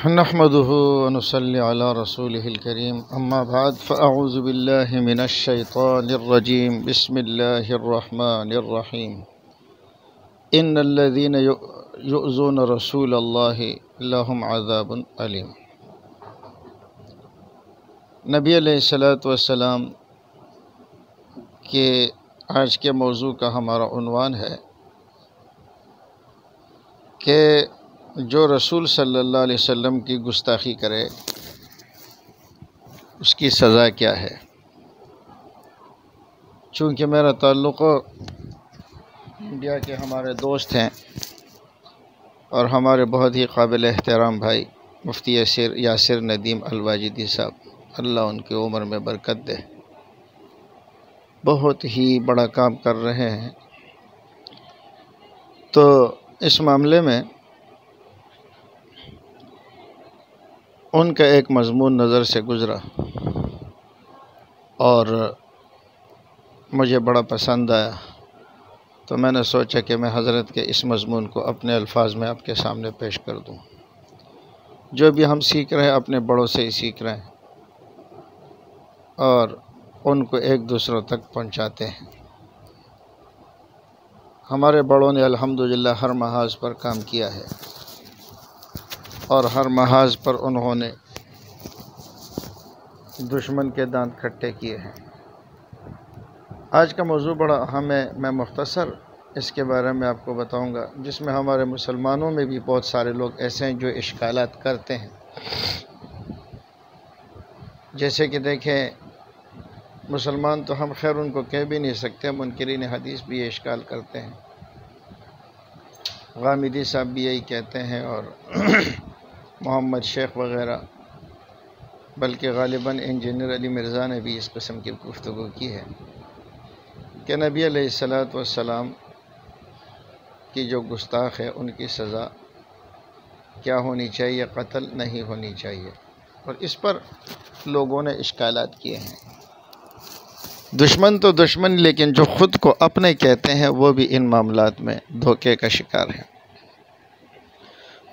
نحمده ونصلي على رسوله الكريم اما بعد فاعوذ بالله من الشيطان الرجيم بسم الله الرحمن الرحيم ان الذين يؤذون رسول الله لهم عذاب عليم۔ نبی علیہ الصلوۃ والسلام کے آج کے موضوع کا ہمارا عنوان ہے کہ جو رسول صلی اللہ علیہ وسلم کی گستاخی کرے اس کی سزا کیا ہے۔ چونکہ میرا تعلق انڈیا کے ہمارے دوست ہیں اور ہمارے بہت ہی قابل احترام بھائی مفتی یاسر ندیم الواجدی صاحب، اللہ ان کی عمر میں برکت دے، بہت ہی بڑا کام کر رہے ہیں۔ تو اس معاملے میں ان کا ایک مضمون نظر سے گزرا اور مجھے بڑا پسند آیا، تو میں نے سوچا کہ میں حضرت کے اس مضمون کو اپنے الفاظ میں آپ کے سامنے پیش کر دوں۔ جو بھی ہم سیکھ رہے ہیں اپنے بڑوں سے ہی سیکھ رہے ہیں اور ان کو ایک دوسروں تک پہنچاتے ہیں۔ ہمارے بڑوں نے الحمدللہ ہر محاذ پر کام کیا ہے اور ہر محاذ پر انہوں نے دشمن کے دانت کھٹے کیے ہیں۔ آج کا موضوع بڑا اہم ہے، میں مختصر اس کے بارے میں آپ کو بتاؤں گا، جس میں ہمارے مسلمانوں میں بھی بہت سارے لوگ ایسے ہیں جو اشکالات کرتے ہیں۔ جیسے کہ دیکھیں، مسلمان تو ہم خیر ان کو کہہ بھی نہیں سکتے، منکرین حدیث بھی یہ اشکال کرتے ہیں۔ غامدی صاحب بھی یہی کہتے ہیں اور محمد شیخ وغیرہ، بلکہ غالباً انجینئر علی مرزا نے بھی اس قسم کی گفتگو کی ہے کہ نبی علیہ الصلوۃ والسلام کی جو گستاخ ہے ان کی سزا کیا ہونی چاہیے، قتل نہیں ہونی چاہیے، اور اس پر لوگوں نے اشکالات کیے ہیں۔ دشمن تو دشمن، لیکن جو خود کو اپنے کہتے ہیں وہ بھی ان معاملات میں دھوکے کا شکار ہے۔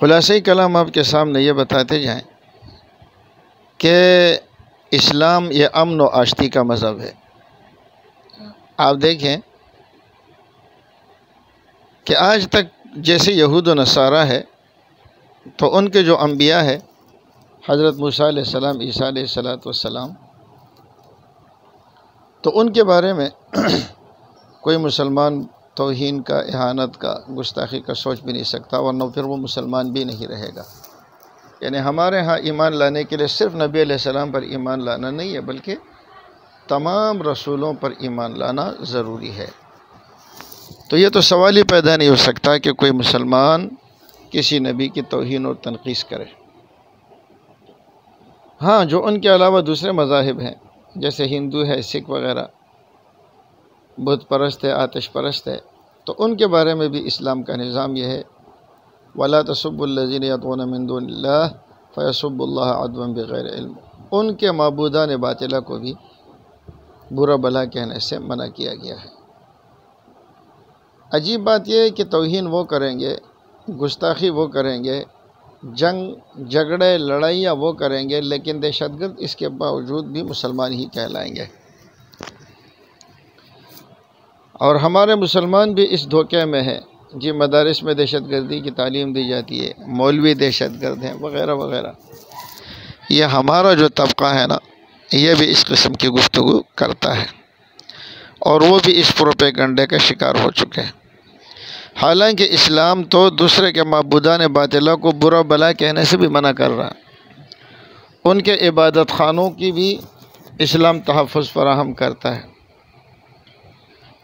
خلاصۂ کلام آپ کے سامنے یہ بتاتے جائیں کہ اسلام یہ امن و آشتی کا مذہب ہے۔ آپ دیکھیں کہ آج تک جیسے یہود و نصارہ ہے تو ان کے جو انبیاء ہے، حضرت موسیٰ علیہ السلام، عیسیٰ علیہ السلام، تو ان کے بارے میں کوئی مسلمان توہین کا، اہانت کا، گستاخی کا سوچ بھی نہیں سکتا، ورنہ پھر وہ مسلمان بھی نہیں رہے گا۔ یعنی ہمارے ہاں ایمان لانے کے لیے صرف نبی علیہ السلام پر ایمان لانا نہیں ہے، بلکہ تمام رسولوں پر ایمان لانا ضروری ہے۔ تو یہ تو سوال ہی پیدا نہیں ہو سکتا کہ کوئی مسلمان کسی نبی کی توہین اور تنقیص کرے۔ ہاں، جو ان کے علاوہ دوسرے مذاہب ہیں، جیسے ہندو ہے، سکھ وغیرہ، بت پرست ہے، آتش پرست ہے، تو ان کے بارے میں بھی اسلام کا نظام یہ ہے وَلَا تَسُبُّوا الَّذِينَ يَدْعُونَ مِن دُونِ اللَّهِ فَيَسُبُّوا اللَّهَ عَدْوًا بِغَيْرِ علم۔ ان کے معبودان باطلہ کو بھی برا بھلا کہنے سے منع کیا گیا ہے۔ عجیب بات یہ ہے کہ توہین وہ کریں گے، گستاخی وہ کریں گے، جنگ جھگڑے لڑائیاں وہ کریں گے، لیکن دہشت گرد اس کے باوجود بھی مسلمان ہی کہلائیں گے۔ اور ہمارے مسلمان بھی اس دھوکے میں ہیں، جی مدارس میں دہشت گردی کی تعلیم دی جاتی ہے، مولوی دہشت گرد ہیں وغیرہ وغیرہ۔ یہ ہمارا جو طبقہ ہے نا، یہ بھی اس قسم کی گفتگو کرتا ہے اور وہ بھی اس پروپیگنڈے کا شکار ہو چکے ہیں۔ حالانکہ اسلام تو دوسرے کے معبودان باطلہ کو برا بھلا کہنے سے بھی منع کر رہا ہے۔ ان کے عبادت خانوں کی بھی اسلام تحفظ فراہم کرتا ہے۔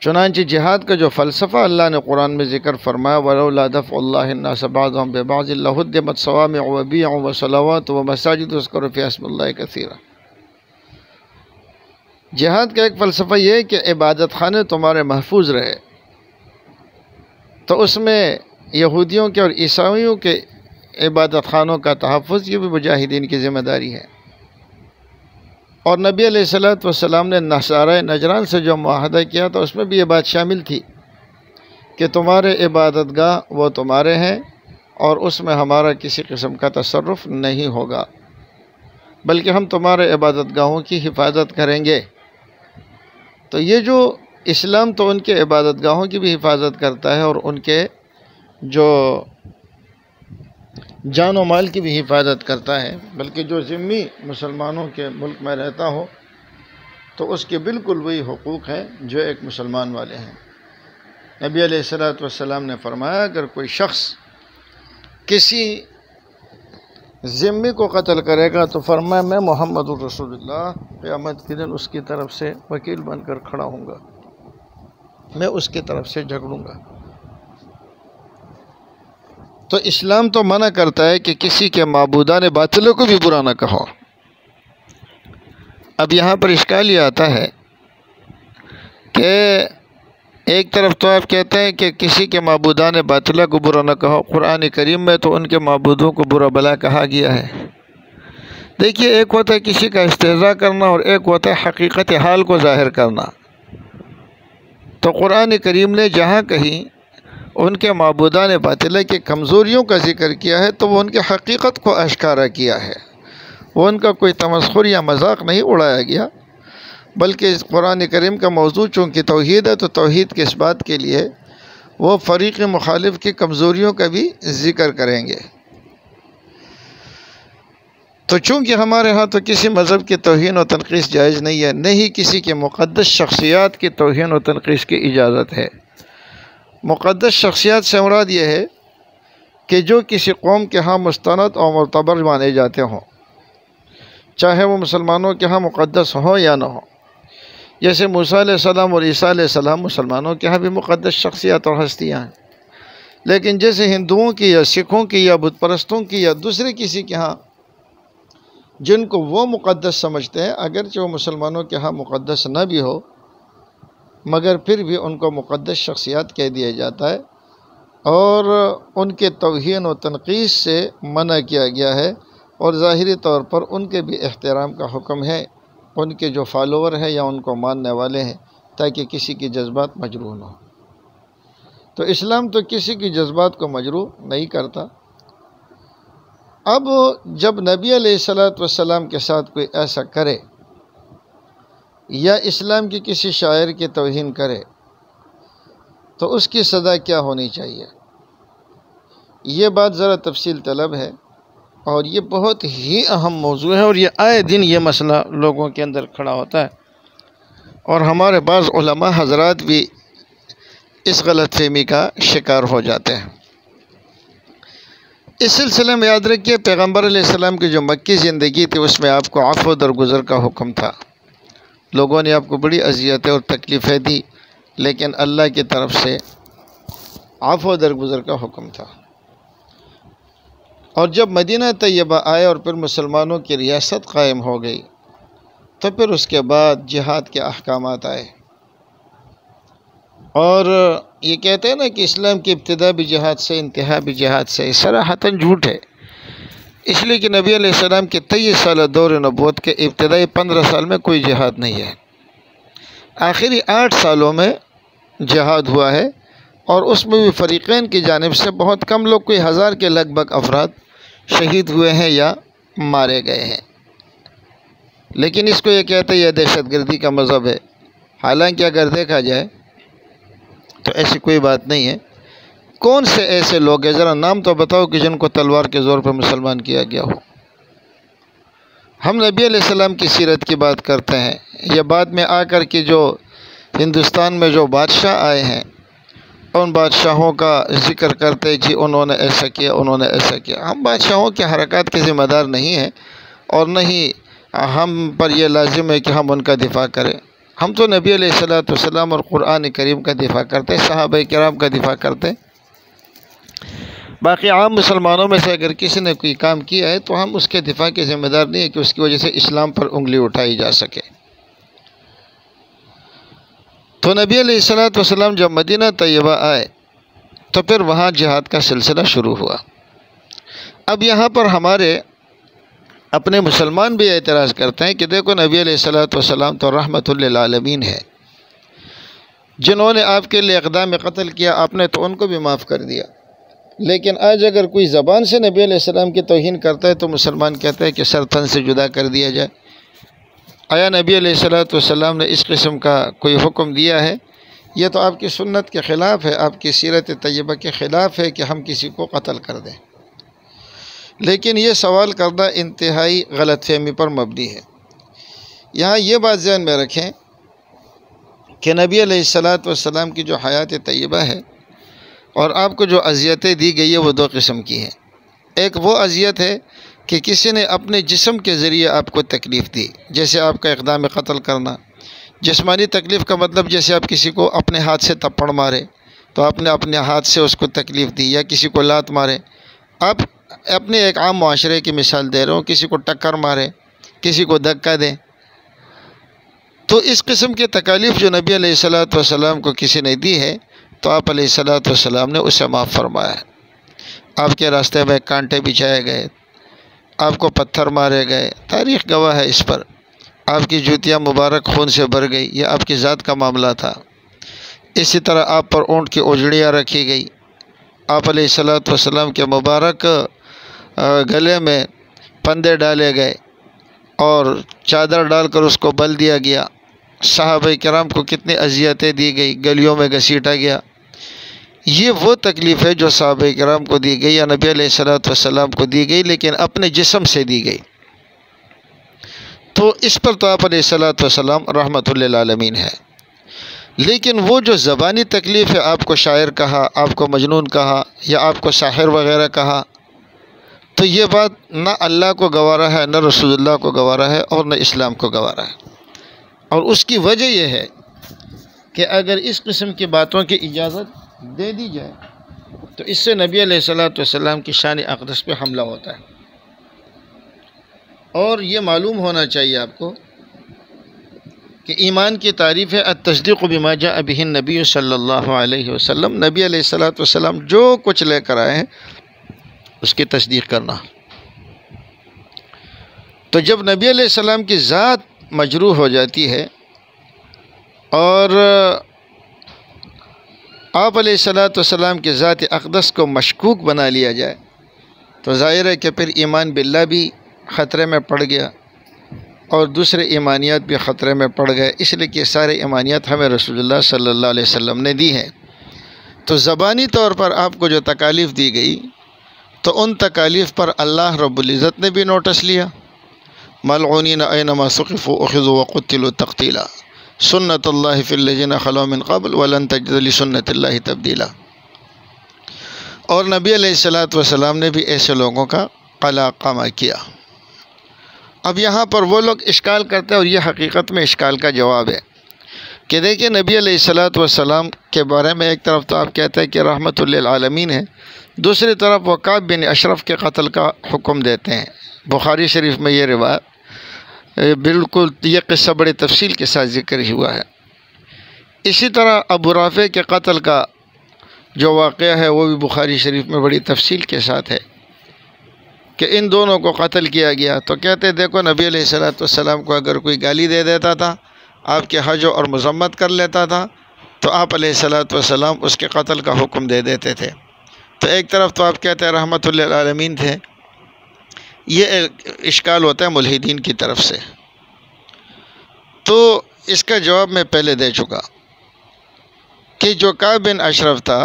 چنانچہ جہاد کا جو فلسفہ اللہ نے قرآن میں ذکر فرمایا وَلَوْلَا دَفْعُ اللَّهِ النَّاسَ بَعْضَهُم بِبَعْضٍ لَهُدِّمَتْ صَوَامِعُ وَبِيعٌ وَصَلَوَاتٌ وَمَسَاجِدُ يُذْكَرُ فِيهَا اسْمُ اللَّهِ كَثِيرًا۔ جہاد کا ایک فلسفہ یہ ہے کہ عبادت خانے تمہارے محفوظ رہے، تو اس میں یہودیوں کے اور عیسائیوں کے عبادت خانوں کا تحفظ یہ بھی مجاہدین کی ذمہ داری ہے۔ اور نبی علیہ الصلوۃ والسلام نے نصارہ نجران سے جو معاہدہ کیا تھا اس میں بھی یہ بات شامل تھی کہ تمہارے عبادت گاہ وہ تمہارے ہیں اور اس میں ہمارا کسی قسم کا تصرف نہیں ہوگا، بلکہ ہم تمہارے عبادت گاہوں کی حفاظت کریں گے۔ تو یہ جو اسلام تو ان کے عبادت گاہوں کی بھی حفاظت کرتا ہے اور ان کے جو جان و مال کی بھی حفاظت کرتا ہے، بلکہ جو ذمہ مسلمانوں کے ملک میں رہتا ہو تو اس کے بالکل وہی حقوق ہیں جو ایک مسلمان والے ہیں۔ نبی علیہ السلام نے فرمایا اگر کوئی شخص کسی ذمہ کو قتل کرے گا تو فرمایا میں محمد رسول اللہ قیامت کے دن اس کی طرف سے وکیل بن کر کھڑا ہوں گا، میں اس کی طرف سے جھگڑوں گا۔ تو اسلام تو منع کرتا ہے کہ کسی کے معبودان باطلوں کو بھی برا نہ کہو۔ اب یہاں پر اشکال یہ آتا ہے کہ ایک طرف تو آپ کہتے ہیں کہ کسی کے معبودان باطلہ کو برا نہ کہو، قرآن کریم میں تو ان کے معبودوں کو برا بلا کہا گیا ہے۔ دیکھیے، ایک ہوتا ہے کسی کا استہزاء کرنا اور ایک ہوتا ہے حقیقت حال کو ظاہر کرنا۔ تو قرآن کریم نے جہاں کہیں ان کے معبودان باطلہ کی کمزوریوں کا ذکر کیا ہے تو وہ ان کی حقیقت کو اشکارا کیا ہے، وہ ان کا کوئی تمسخر یا مذاق نہیں اڑایا گیا، بلکہ اس قرآن کریم کا موضوع چونکہ توحید ہے تو توحید کے اس بات کے لیے وہ فریق مخالف کی کمزوریوں کا بھی ذکر کریں گے۔ تو چونکہ ہمارے ہاں تو کسی مذہب کی توہین و تنقیص جائز نہیں ہے، نہ ہی کسی کے مقدس شخصیات کی توہین و تنقیص کی اجازت ہے۔ مقدس شخصیات سے مراد یہ ہے کہ جو کسی قوم کے ہاں مستند اور معتبر مانے جاتے ہوں، چاہے وہ مسلمانوں کے ہاں مقدس ہوں یا نہ ہوں۔ جیسے موسیٰ علیہ السلام اور عیسیٰ علیہ السلام مسلمانوں کے ہاں بھی مقدس شخصیات اور ہستیاں ہیں، لیکن جیسے ہندوؤں کی یا سکھوں کی یا بت پرستوں کی یا دوسرے کسی کے ہاں جن کو وہ مقدس سمجھتے ہیں، اگرچہ وہ مسلمانوں کے ہاں مقدس نہ بھی ہو مگر پھر بھی ان کو مقدس شخصیات کہہ دیا جاتا ہے اور ان کے توہین و تنقیص سے منع کیا گیا ہے، اور ظاہری طور پر ان کے بھی احترام کا حکم ہے، ان کے جو فالوور ہیں یا ان کو ماننے والے ہیں، تاکہ کسی کی جذبات مجروح نہ ہو۔ تو اسلام تو کسی کی جذبات کو مجروح نہیں کرتا۔ اب جب نبی علیہ السلام کے ساتھ کوئی ایسا کرے یا اسلام کی کسی شاعر کی توہین کرے تو اس کی سزا کیا ہونی چاہیے، یہ بات ذرا تفصیل طلب ہے، اور یہ بہت ہی اہم موضوع ہے، اور یہ آئے دن یہ مسئلہ لوگوں کے اندر کھڑا ہوتا ہے، اور ہمارے بعض علماء حضرات بھی اس غلط فہمی کا شکار ہو جاتے ہیں۔ اس سلسلے میں یاد رکھیے پیغمبر علیہ السلام کی جو مکی زندگی تھی اس میں آپ کو عفو درگزر کا حکم تھا۔ لوگوں نے آپ کو بڑی اذیتیں اور تکلیفیں دی، لیکن اللہ کی طرف سے عفو درگزر کا حکم تھا۔ اور جب مدینہ طیبہ آئے اور پھر مسلمانوں کی ریاست قائم ہو گئی تو پھر اس کے بعد جہاد کے احکامات آئے، اور یہ کہتے ہیں نا کہ اسلام کی ابتدا بھی جہاد سے، انتہا بھی جہاد سے، صراحتاً جھوٹ ہے، اس لیے کہ نبی علیہ السلام کے 23 سالہ دور نبوت کے ابتدائی 15 سال میں کوئی جہاد نہیں ہے، آخری 8 سالوں میں جہاد ہوا ہے، اور اس میں بھی فریقین کی جانب سے بہت کم لوگ، کوئی 1000 کے لگ بھگ افراد شہید ہوئے ہیں یا مارے گئے ہیں، لیکن اس کو یہ کہتے ہیں یہ دہشت گردی کا مذہب ہے، حالانکہ اگر دیکھا جائے تو ایسی کوئی بات نہیں ہے۔ کون سے ایسے لوگ ہیں ذرا نام تو بتاؤ کہ جن کو تلوار کے زور پر مسلمان کیا گیا ہو؟ ہم نبی علیہ السلام کی سیرت کی بات کرتے ہیں، یہ بعد میں آ کر کے جو ہندوستان میں جو بادشاہ آئے ہیں ان بادشاہوں کا ذکر کرتے جی انہوں نے ایسا کیا، انہوں نے ایسا کیا۔ ہم بادشاہوں کے حرکات کے ذمہ دار نہیں ہیں، اور نہ ہی ہم پر یہ لازم ہے کہ ہم ان کا دفاع کریں۔ ہم تو نبی علیہ السلام اور قرآن کریم کا دفاع کرتے، صحابہ کرام کا دفاع کرتے۔ باقی عام مسلمانوں میں سے اگر کسی نے کوئی کام کیا ہے تو ہم اس کے دفاع کے ذمہ دار نہیں ہے کہ اس کی وجہ سے اسلام پر انگلی اٹھائی جا سکے۔ تو نبی علیہ السلام جب مدینہ طیبہ آئے تو پھر وہاں جہاد کا سلسلہ شروع ہوا۔ اب یہاں پر ہمارے اپنے مسلمان بھی اعتراض کرتے ہیں کہ دیکھو نبی علیہ السلام تو رحمت للعالمین ہے، جنہوں نے آپ کے لیے اقدام قتل کیا آپ نے تو ان کو بھی معاف کر دیا، لیکن آج اگر کوئی زبان سے نبی علیہ السلام کی توہین کرتا ہے تو مسلمان کہتا ہے کہ سر تن سے جدا کر دیا جائے۔ آیا نبی علیہ السلام نے اس قسم کا کوئی حکم دیا ہے؟ یہ تو آپ کی سنت کے خلاف ہے، آپ کی سیرت طیبہ کے خلاف ہے کہ ہم کسی کو قتل کر دیں۔ لیکن یہ سوال کرنا انتہائی غلط فہمی پر مبنی ہے۔ یہاں یہ بات ذہن میں رکھیں کہ نبی علیہ السلام کی جو حیات طیبہ ہے اور آپ کو جو اذیتیں دی گئی ہے وہ دو قسم کی ہیں۔ ایک وہ اذیت ہے کہ کسی نے اپنے جسم کے ذریعے آپ کو تکلیف دی، جیسے آپ کا اقدام قتل کرنا۔ جسمانی تکلیف کا مطلب جیسے آپ کسی کو اپنے ہاتھ سے تپڑ مارے تو آپ نے اپنے ہاتھ سے اس کو تکلیف دی، یا کسی کو لات مارے۔ آپ اپنے ایک عام معاشرے کی مثال دے رہے ہوں، کسی کو ٹکر مارے، کسی کو دھکا دیں، تو اس قسم کی تکالیف جو نبی علیہ السلام کو کسی نے دی ہے تو آپ علیہ السلام نے اسے معاف فرمایا ہے۔ آپ کے راستے میں کانٹے بچھائے گئے، آپ کو پتھر مارے گئے، تاریخ گواہ ہے اس پر۔ آپ کی جوتیاں مبارک خون سے بھر گئی، یہ آپ کی ذات کا معاملہ تھا۔ اسی طرح آپ پر اونٹ کی اجڑیاں رکھی گئی، آپ علیہ السلام کے مبارک گلے میں پندے ڈالے گئے اور چادر ڈال کر اس کو بل دیا گیا۔ صحابہ کرام کو کتنی اذیتیں دی گئی، گلیوں میں گھسیٹا گیا۔ یہ وہ تکلیف ہے جو صحابہ کرام کو دی گئی یا نبی علیہ السلام کو دی گئی، لیکن اپنے جسم سے دی گئی۔ تو اس پر تو آپ علیہ السلام رحمت للعالمین ہے۔ لیکن وہ جو زبانی تکلیف ہے، آپ کو شاعر کہا، آپ کو مجنون کہا، یا آپ کو ساحر وغیرہ کہا، تو یہ بات نہ اللہ کو گوارا ہے، نہ رسول اللہ کو گوارا ہے، اور نہ اسلام کو گوارا ہے۔ اور اس کی وجہ یہ ہے کہ اگر اس قسم کی باتوں کی اجازت دے دی جائے تو اس سے نبی علیہ السلام کی شان اقدس پہ حملہ ہوتا ہے۔ اور یہ معلوم ہونا چاہیے آپ کو کہ ایمان کی تعریف ہے التصدیق بما جاء به النبی صلی اللہ علیہ وسلم۔ نبی علیہ السلام جو کچھ لے کر آئے ہیں اس کی تصدیق کرنا۔ تو جب نبی علیہ السلام کی ذات مجروح ہو جاتی ہے اور آپ علیہ السلام کی ذات اقدس کو مشکوک بنا لیا جائے تو ظاہر ہے کہ پھر ایمان باللہ بھی خطرے میں پڑ گیا اور دوسرے ایمانیات بھی خطرے میں پڑ گئے، اس لیے کہ سارے ایمانیات ہمیں رسول اللہ صلی اللہ علیہ وسلم نے دی ہیں۔ تو زبانی طور پر آپ کو جو تکالیف دی گئی تو ان تکالیف پر اللہ رب العزت نے بھی نوٹس لیا۔ ملعونین اینما ثقفوا اخذوا وقتلوا تقتیلا سنت اللہ فی الذین خلو من قبل ولن تجد لسنت اللہ تبدیلا۔ اور نبی علیہ السلام نے بھی ایسے لوگوں کا قلع کیا۔ اب یہاں پر وہ لوگ اشکال کرتے ہیں، اور یہ حقیقت میں اشکال کا جواب ہے کہ دیکھیں نبی علیہ السلام کے بارے میں ایک طرف تو آپ کہتے ہیں کہ رحمت للعالمین ہے، دوسری طرف وہ کعب بن اشرف کے قتل کا حکم دیتے ہیں۔ بخاری شریف میں یہ روایت بالکل یہ قصہ بڑی تفصیل کے ساتھ ذکر ہوا ہے۔ اسی طرح ابو رافع کے قتل کا جو واقعہ ہے وہ بھی بخاری شریف میں بڑی تفصیل کے ساتھ ہے کہ ان دونوں کو قتل کیا گیا۔ تو کہتے دیکھو نبی علیہ السلام کو اگر کوئی گالی دے دیتا تھا، آپ کے حج اور مذمت کر لیتا تھا، تو آپ علیہ السلام اس کے قتل کا حکم دے دیتے تھے۔ تو ایک طرف تو آپ کہتے ہیں رحمت للعالمین تھے، یہ اشکال ہوتا ہے ملحدین کی طرف سے۔ تو اس کا جواب میں پہلے دے چکا کہ جو کعب بن اشرف تھا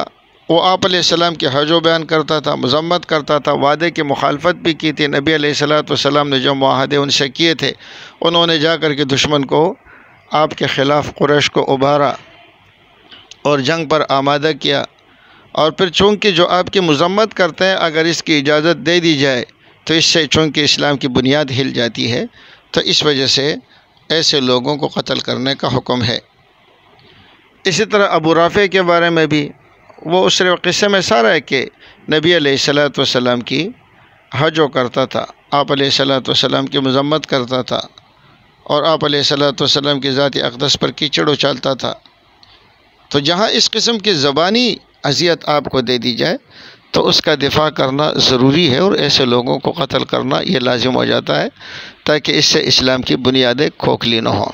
وہ آپ علیہ السلام کے حج و بیان کرتا تھا، مذمت کرتا تھا، وعدے کی مخالفت بھی کی تھی۔ نبی علیہ السلام نے جو معاہدے ان سے کیے تھے انہوں نے جا کر کے دشمن کو آپ کے خلاف قریش کو ابھارا اور جنگ پر آمادہ کیا۔ اور پھر چونکہ جو آپ کی مذمت کرتے ہیں اگر اس کی اجازت دے دی جائے تو اس سے چونکہ اسلام کی بنیاد ہل جاتی ہے، تو اس وجہ سے ایسے لوگوں کو قتل کرنے کا حکم ہے۔ اسی طرح ابو رافع کے بارے میں بھی وہ اس قصے میں سارا ہے کہ نبی علیہ السلام کی حج کرتا تھا، آپ علیہ السلام کی مذمت کرتا تھا، اور آپ علیہ السلام کی ذات اقدس پر کیچڑ اچالتا تھا۔ تو جہاں اس قسم کی زبانی اذیت آپ کو دے دی جائے تو اس کا دفاع کرنا ضروری ہے، اور ایسے لوگوں کو قتل کرنا یہ لازم ہو جاتا ہے تاکہ اس سے اسلام کی بنیادیں کھوکھلی نہ ہوں۔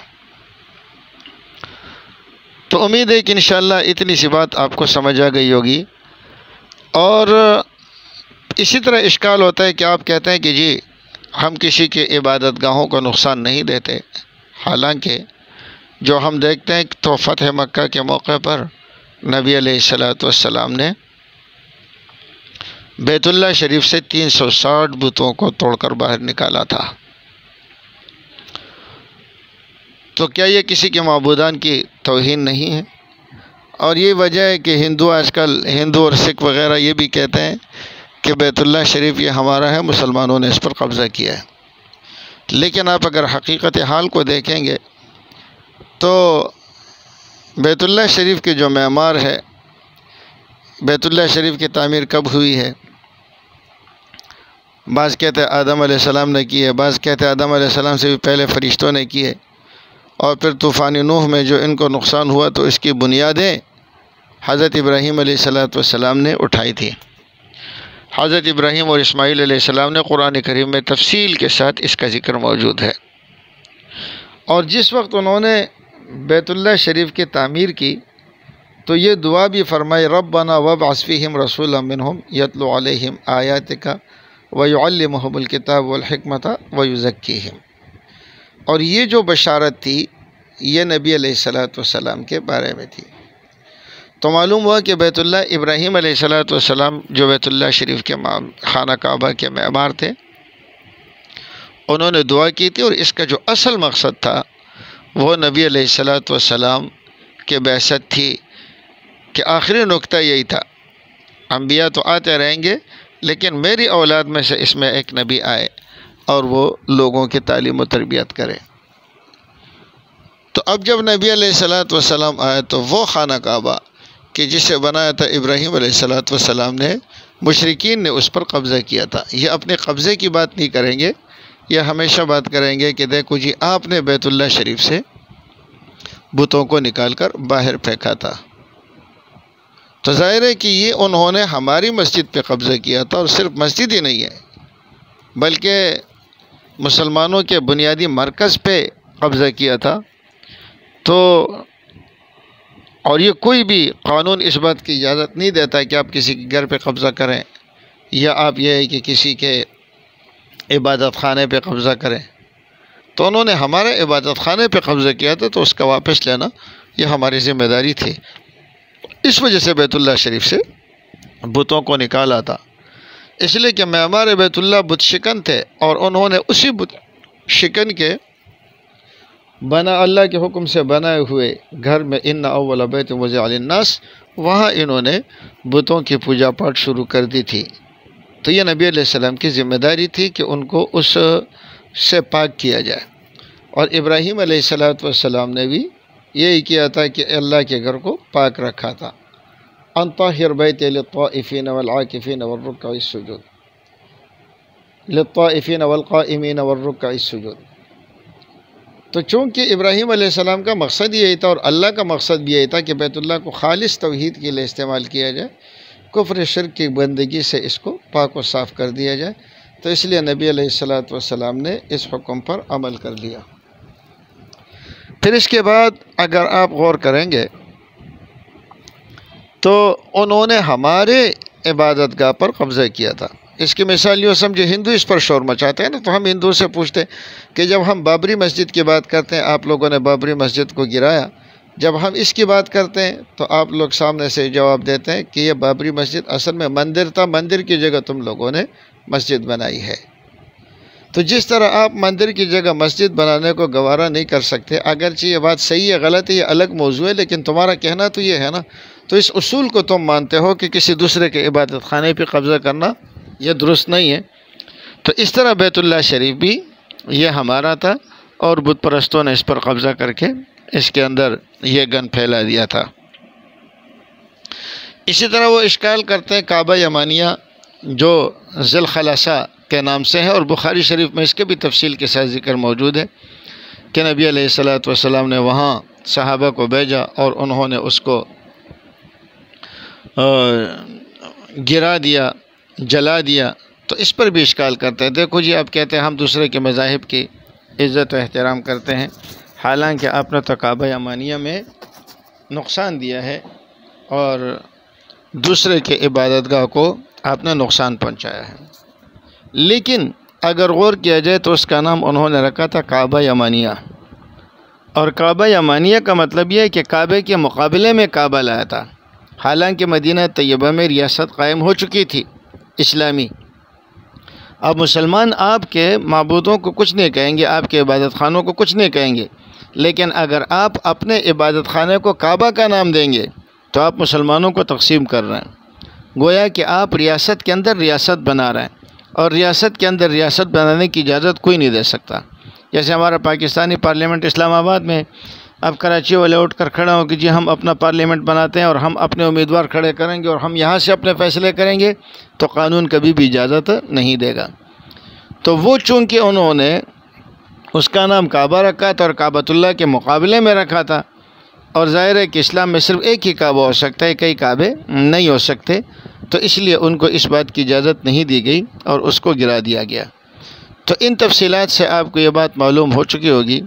تو امید ہے کہ انشاءاللہ اتنی سی بات آپ کو سمجھ آ گئی ہوگی۔ اور اسی طرح اشکال ہوتا ہے کہ آپ کہتے ہیں کہ جی ہم کسی کے عبادت گاہوں کو نقصان نہیں دیتے، حالانکہ جو ہم دیکھتے ہیں تو فتح مکہ کے موقع پر نبی علیہ السلام نے بیت اللہ شریف سے 360 بتوں کو توڑ کر باہر نکالا تھا۔ تو کیا یہ کسی کے معبودان کی توہین نہیں ہے؟ اور یہ وجہ ہے کہ آج کل ہندو اور سکھ وغیرہ یہ بھی کہتے ہیں کہ بیت اللہ شریف یہ ہمارا ہے، مسلمانوں نے اس پر قبضہ کیا ہے۔ لیکن آپ اگر حقیقت حال کو دیکھیں گے تو بیت اللہ شریف کے جو معمار ہے، بیت اللہ شریف کی تعمیر کب ہوئی ہے؟ بعض کہتے ہیں آدم علیہ السلام نے کی ہے، بعض کہتے ہیں آدم علیہ السلام سے بھی پہلے فرشتوں نے کی ہے، اور پھر طوفان نوح میں جو ان کو نقصان ہوا تو اس کی بنیادیں حضرت ابراہیم علیہ السلام نے اٹھائی تھی۔ حضرت ابراہیم اور اسماعیل علیہ السلام نے قرآن کریم میں تفصیل کے ساتھ اس کا ذکر موجود ہے۔ اور جس وقت انہوں نے بیت اللہ شریف کی تعمیر کی تو یہ دعا بھی فرمائی، ربنا وابعث فیہم رسولا منہم یتلو علیہم آیاتک ویعلمہم الکتاب والحکمت ویزکیہم۔ اور یہ جو بشارت تھی یہ نبی علیہ السلام کے بارے میں تھی۔ تو معلوم ہوا کہ بیت اللہ ابراہیم علیہ السلام جو بیت اللہ شریف کے خانہ کعبہ کے معمار تھے، انہوں نے دعا کی تھی، اور اس کا جو اصل مقصد تھا وہ نبی علیہ السلام کے بعثت تھی، کہ آخری نقطہ یہی تھا، انبیاء تو آتے رہیں گے لیکن میری اولاد میں سے اس میں ایک نبی آئے اور وہ لوگوں کی تعلیم و تربیت کرے۔ تو اب جب نبی علیہ السلام آئے تو وہ خانہ کعبہ کہ جسے بنایا تھا ابراہیم علیہ السلام نے، مشرکین نے اس پر قبضہ کیا تھا۔ یہ اپنے قبضے کی بات نہیں کریں گے، یہ ہمیشہ بات کریں گے کہ دیکھو جی آپ نے بیت اللہ شریف سے بتوں کو نکال کر باہر پھینکا تھا۔ تو ظاہر ہے کہ یہ انہوں نے ہماری مسجد پہ قبضہ کیا تھا، اور صرف مسجد ہی نہیں ہے بلکہ مسلمانوں کے بنیادی مرکز پہ قبضہ کیا تھا۔ تو اور یہ کوئی بھی قانون اس بات کی اجازت نہیں دیتا کہ آپ کسی کے گھر پہ قبضہ کریں، یا آپ یہ ہے کہ کسی کے عبادت خانے پہ قبضہ کریں۔ تو انہوں نے ہمارے عبادت خانے پہ قبضہ کیا تھا، تو اس کا واپس لینا یہ ہماری ذمہ داری تھی۔ اس وجہ سے بیت اللہ شریف سے بتوں کو نکالا تھا، اس لیے کہ معمار بیت اللہ بت شکن تھے، اور انہوں نے اسی بت شکن کے اللہ کے حکم سے بنائے ہوئے گھر میں ان اول بیت وضع للناس، وہاں انہوں نے بتوں کی پوجا پاٹ شروع کر دی تھی۔ تو یہ نبی علیہ السلام کی ذمہ داری تھی کہ ان کو اس سے پاک کیا جائے، اور ابراہیم علیہ السلام نے بھی یہی کیا تھا کہ اللہ کے گھر کو پاک رکھا تھا۔ ان طہر بیتی للطائفین والعاکفین والرکع السجود، للطائفین والقائمین والرکع السجود۔ تو چونکہ ابراہیم علیہ السلام کا مقصد یہی تھا، اور اللہ کا مقصد بھی یہی تھا کہ بیت اللہ کو خالص توحید کے لیے استعمال کیا جائے، کفر شرک کی بندگی سے اس کو پاک و صاف کر دیا جائے، تو اس لیے نبی علیہ السلام نے اس حکم پر عمل کر لیا۔ پھر اس کے بعد اگر آپ غور کریں گے تو انہوں نے ہمارے عبادت گاہ پر قبضہ کیا تھا۔ اس کی مثال یوں سمجھے، ہندو اس پر شور مچاتے ہیں نا، تو ہم ہندو سے پوچھتے ہیں کہ جب ہم بابری مسجد کی بات کرتے ہیں آپ لوگوں نے بابری مسجد کو گرایا، جب ہم اس کی بات کرتے ہیں تو آپ لوگ سامنے سے جواب دیتے ہیں کہ یہ بابری مسجد اصل میں مندر تھا، مندر کی جگہ تم لوگوں نے مسجد بنائی ہے۔ تو جس طرح آپ مندر کی جگہ مسجد بنانے کو گوارا نہیں کر سکتے، اگرچہ یہ بات صحیح ہے غلط ہے یہ الگ موضوع ہے، لیکن تمہارا کہنا تو یہ ہے نا، تو اس اصول کو تم مانتے ہو کہ کسی دوسرے کے عبادت خانے پہ قبضہ کرنا یہ درست نہیں ہے۔ تو اس طرح بیت اللہ شریف بھی یہ ہمارا تھا، اور بت پرستوں نے اس پر قبضہ کر کے اس کے اندر یہ گن پھیلا دیا تھا۔ اسی طرح وہ اشکال کرتے ہیں کعبہ یمانیہ جو ذی الخلاصہ کے نام سے ہے، اور بخاری شریف میں اس کے بھی تفصیل کے ساتھ ذکر موجود ہے کہ نبی علیہ السلام نے وہاں صحابہ کو بھیجا اور انہوں نے اس کو گرا دیا، جلا دیا۔ تو اس پر بھی اشکال کرتے ہیں، دیکھو جی آپ کہتے ہیں ہم دوسرے کے مذاہب کی عزت و احترام کرتے ہیں، حالانکہ آپ نے تو کعبہ یمانیہ میں نقصان دیا ہے، اور دوسرے کے عبادت گاہ کو آپ نے نقصان پہنچایا ہے۔ لیکن اگر غور کیا جائے تو اس کا نام انہوں نے رکھا تھا کعبہ یمانیہ، اور کعبہ یمانیہ کا مطلب یہ ہے کہ کعبے کے مقابلے میں کعبہ لایا تھا، حالانکہ مدینہ طیبہ میں ریاست قائم ہو چکی تھی اسلامی۔ اب مسلمان آپ کے معبودوں کو کچھ نہیں کہیں گے، آپ کے عبادت خانوں کو کچھ نہیں کہیں گے، لیکن اگر آپ اپنے عبادت خانے کو کعبہ کا نام دیں گے تو آپ مسلمانوں کو تقسیم کر رہے ہیں، گویا کہ آپ ریاست کے اندر ریاست بنا رہے ہیں، اور ریاست کے اندر ریاست بنانے کی اجازت کوئی نہیں دے سکتا۔ جیسے ہمارا پاکستانی پارلیمنٹ اسلام آباد میں، اب کراچی والے اٹھ کر کھڑا ہو کہ جی ہم اپنا پارلیمنٹ بناتے ہیں اور ہم اپنے امیدوار کھڑے کریں گے اور ہم یہاں سے اپنے فیصلے کریں گے، تو قانون کبھی بھی اجازت نہیں دے گا۔ تو وہ چونکہ انہوں نے اس کا نام کعبہ رکھا تھا اور کعبۃ اللہ کے مقابلے میں رکھا تھا، اور ظاہر ہے کہ اسلام میں صرف ایک ہی کعبہ ہو سکتا ہے، کئی کعبے نہیں ہو سکتے، تو اس لیے ان کو اس بات کی اجازت نہیں دی گئی اور اس کو گرا دیا گیا۔ تو ان تفصیلات سے آپ کو یہ بات معلوم ہو چکی ہوگی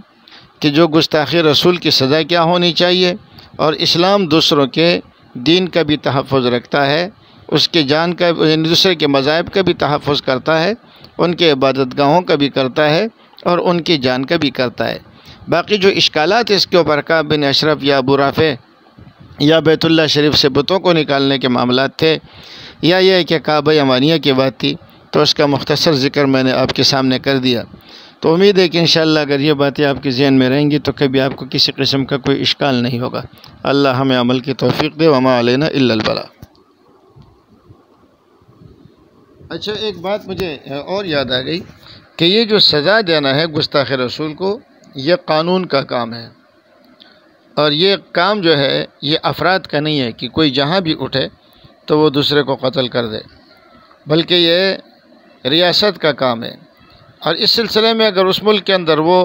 کہ جو گستاخی رسول کی سزا کیا ہونی چاہیے، اور اسلام دوسروں کے دین کا بھی تحفظ رکھتا ہے، اس کے جان کا، دوسرے کے مذاہب کا بھی تحفظ کرتا ہے، ان کے عبادت گاہوں کا بھی کرتا ہے اور ان کی جان کا بھی کرتا ہے۔ باقی جو اشکالات اس کے اوپر کعب بن اشرف یا ابو رافع یا بیت اللہ شریف سے بتوں کو نکالنے کے معاملات تھے، یا یہ کہ کعبہ یمانیہ کی بات تھی، تو اس کا مختصر ذکر میں نے آپ کے سامنے کر دیا۔ تو امید ہے کہ انشاءاللہ اگر یہ باتیں آپ کے ذہن میں رہیں گی تو کبھی آپ کو کسی قسم کا کوئی اشکال نہیں ہوگا۔ اللہ ہمیں عمل کی توفیق دے، وما علینا الا البلاغ۔ اچھا، ایک بات مجھے اور یاد آ گئی کہ یہ جو سزا دینا ہے گستاخ رسول کو، یہ قانون کا کام ہے، اور یہ کام جو ہے یہ افراد کا نہیں ہے کہ کوئی جہاں بھی اٹھے تو وہ دوسرے کو قتل کر دے، بلکہ یہ ریاست کا کام ہے۔ اور اس سلسلے میں اگر اس ملک کے اندر وہ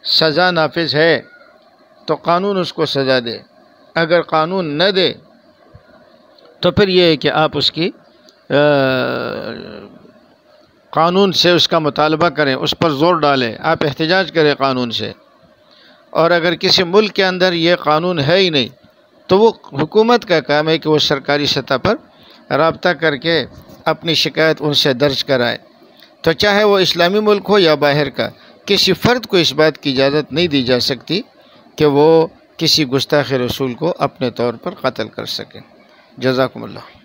سزا نافذ ہے تو قانون اس کو سزا دے، اگر قانون نہ دے تو پھر یہ ہے کہ آپ اس کی قانون سے اس کا مطالبہ کریں، اس پر زور ڈالیں، آپ احتجاج کریں قانون سے۔ اور اگر کسی ملک کے اندر یہ قانون ہے ہی نہیں تو وہ حکومت کا کام ہے کہ وہ سرکاری سطح پر رابطہ کر کے اپنی شکایت ان سے درج کرائے۔ تو چاہے وہ اسلامی ملک ہو یا باہر کا، کسی فرد کو اس بات کی اجازت نہیں دی جا سکتی کہ وہ کسی گستاخ رسول کو اپنے طور پر قتل کر سکے۔ جزاکم اللہ۔